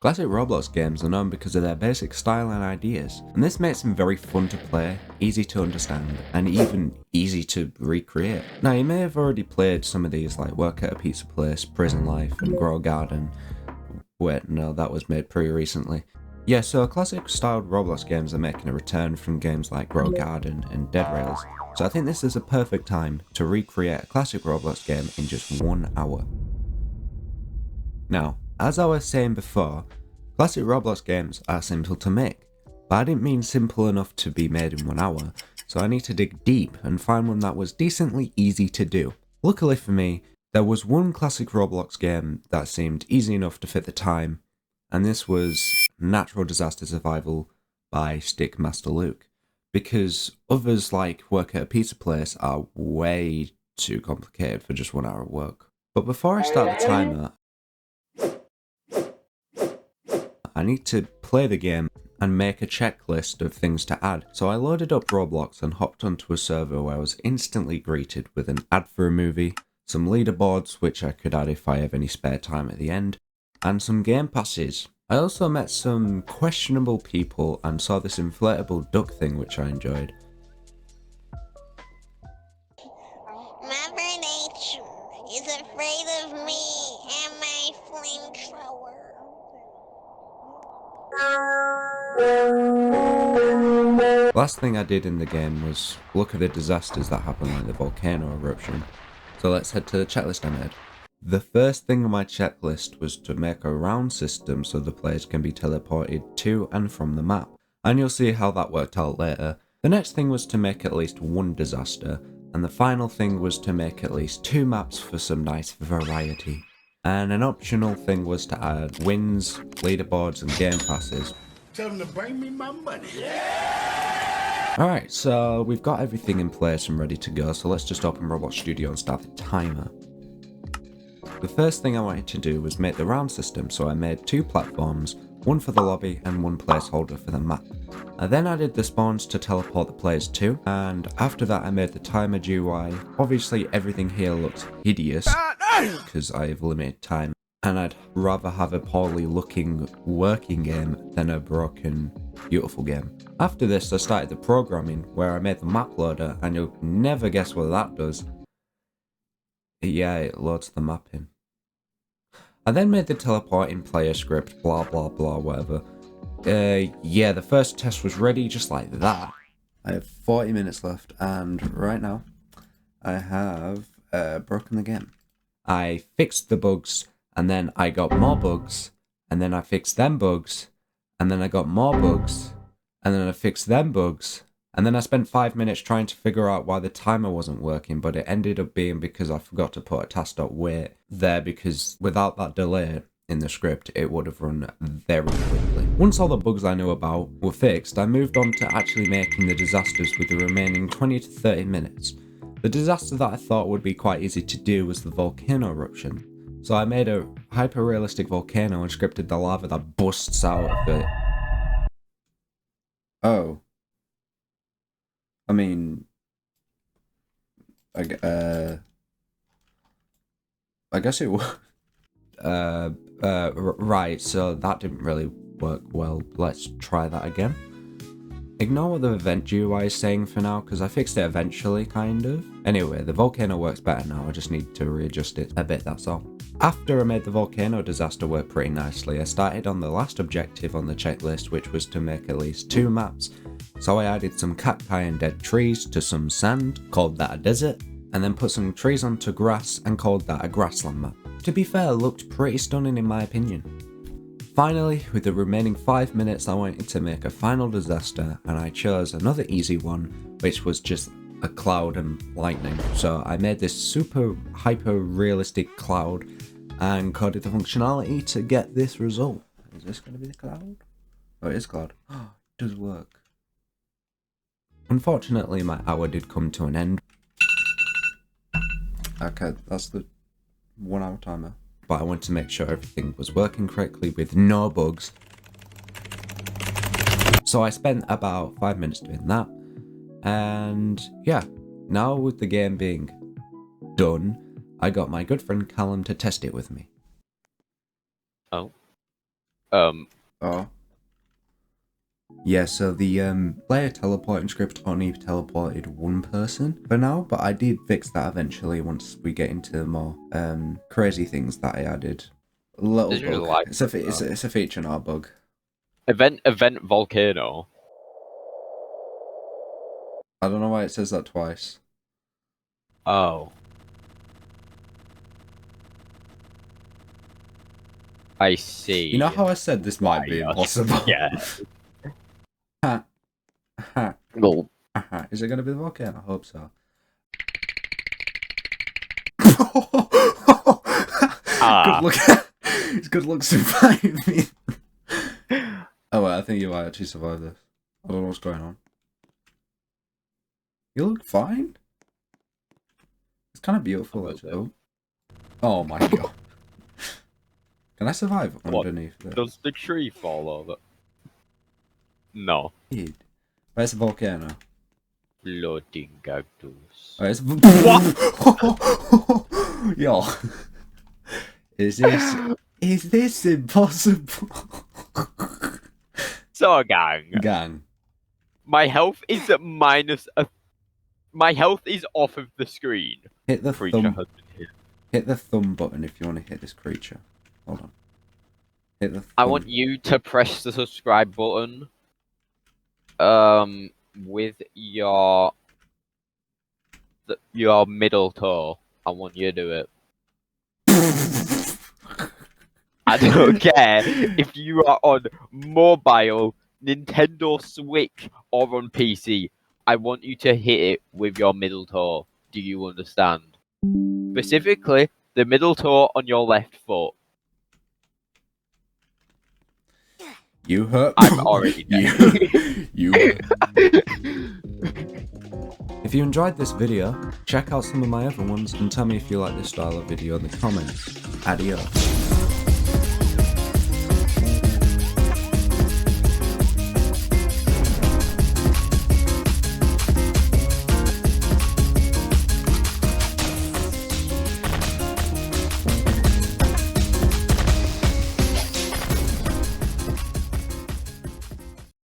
Classic Roblox games are known because of their basic style and ideas, and this makes them very fun to play, easy to understand, and even easy to recreate. Now you may have already played some of these like Work at a Pizza Place, Prison Life, and Grow a Garden. Wait, no, that was made pretty recently. Yeah, so classic styled Roblox games are making a return from games like Grow a Garden and Dead Rails, so I think this is a perfect time to recreate a classic Roblox game in just 1 hour. Now, as I was saying before, classic Roblox games are simple to make, but I didn't mean simple enough to be made in 1 hour, so I need to dig deep and find one that was decently easy to do. Luckily for me, there was one classic Roblox game that seemed easy enough to fit the time, and this was Natural Disaster Survival by Stickmaster Luke, because others like Work at a Pizza Place are way too complicated for just 1 hour of work. But before I start the timer, I need to play the game and make a checklist of things to add. So I loaded up Roblox and hopped onto a server where I was instantly greeted with an ad for a movie, some leaderboards which I could add if I have any spare time at the end, and some game passes. I also met some questionable people and saw this inflatable duck thing which I enjoyed. Mother Nature is afraid of me and my flamethrower. Last thing I did in the game was look at the disasters that happened like the volcano eruption. So let's head to the checklist I made. The first thing on my checklist was to make a round system so the players can be teleported to and from the map, and you'll see how that worked out later. The next thing was to make at least one disaster, and the final thing was to make at least 2 maps for some nice variety. And an optional thing was to add wins, leaderboards and game passes. Tell them to bring me my money. Alright, so we've got everything in place and ready to go, so let's just open Roblox Studio and start the timer. The first thing I wanted to do was make the round system, so I made 2 platforms, one for the lobby and one placeholder for the map. I then added the spawns to teleport the players to, and after that I made the timer GUI. Obviously everything here looks hideous, because I have limited time, and I'd rather have a poorly looking working game than a broken, beautiful game. After this I started the programming, where I made the map loader, and you'll never guess what that does. Yeah, it loads the map in. I then made the teleporting player script, blah blah blah, whatever. Yeah, the first test was ready just like that. I have 40 minutes left, and right now, I have broken the game. I fixed the bugs, and then I got more bugs, and then I fixed them bugs, and then I got more bugs, and then I fixed them bugs, and then I spent 5 minutes trying to figure out why the timer wasn't working, but it ended up being because I forgot to put a task.wait there, because without that delay in the script, it would have run very quickly. Once all the bugs I knew about were fixed, I moved on to actually making the disasters with the remaining 20 to 30 minutes. The disaster that I thought would be quite easy to do was the volcano eruption. So I made a hyper-realistic volcano and scripted the lava that busts out of it. Oh. I mean, I guess it was. Right, so that didn't really work well. Let's try that again. Ignore what the event GUI is saying for now, because I fixed it eventually, kind of. Anyway, the volcano works better now, I just need to readjust it a bit, that's all. After I made the volcano disaster work pretty nicely, I started on the last objective on the checklist, which was to make at least 2 maps. So I added some cacti and dead trees to some sand, called that a desert, and then put some trees onto grass and called that a grassland map. To be fair, it looked pretty stunning in my opinion. Finally, with the remaining 5 minutes, I wanted to make a final disaster, and I chose another easy one, which was just a cloud and lightning. So I made this super hyper realistic cloud and coded the functionality to get this result. Is this going to be the cloud? Oh, it is cloud. Oh, it does work. Unfortunately, my hour did come to an end. Okay, that's the 1 hour timer. But I wanted to make sure everything was working correctly with no bugs. So I spent about 5 minutes doing that. And yeah, now with the game being done, I got my good friend Callum to test it with me. Oh. Oh. Yeah, so the player teleporting script only teleported one person for now, but I did fix that eventually once we get into more crazy things that I added. A little Did you bug. like It's a feature, not a bug. Event volcano. I don't know why it says that twice. Oh. I see. You know how I said this might be impossible? Yeah. Ha. Ha. Well, Ha. Is it going to be the volcano? I hope so. Good luck. It's good luck surviving. Oh wait, I think you might actually survive this. I don't know what's going on. You look fine. It's kind of beautiful actually. Oh my god. Can I survive underneath this? does the tree fall over? No. Dude. Where's the volcano? Floating cactus. Where's the... Yo. Is this impossible? So, gang. Gang. My health is My health is off of the screen. Hit the Creature thumb. has been hit. Hit the thumb button if you want to hit this creature. Hold on. Hit the thumb. I want you to press the subscribe button. With your middle toe. I want you to do it. I don't care if you are on mobile, Nintendo Switch, or on PC. I want you to hit it with your middle toe. Do you understand? Specifically, the middle toe on your left foot. You hurt. I'm already dead. you. If you enjoyed this video, check out some of my other ones and tell me if you like this style of video in the comments. Adios.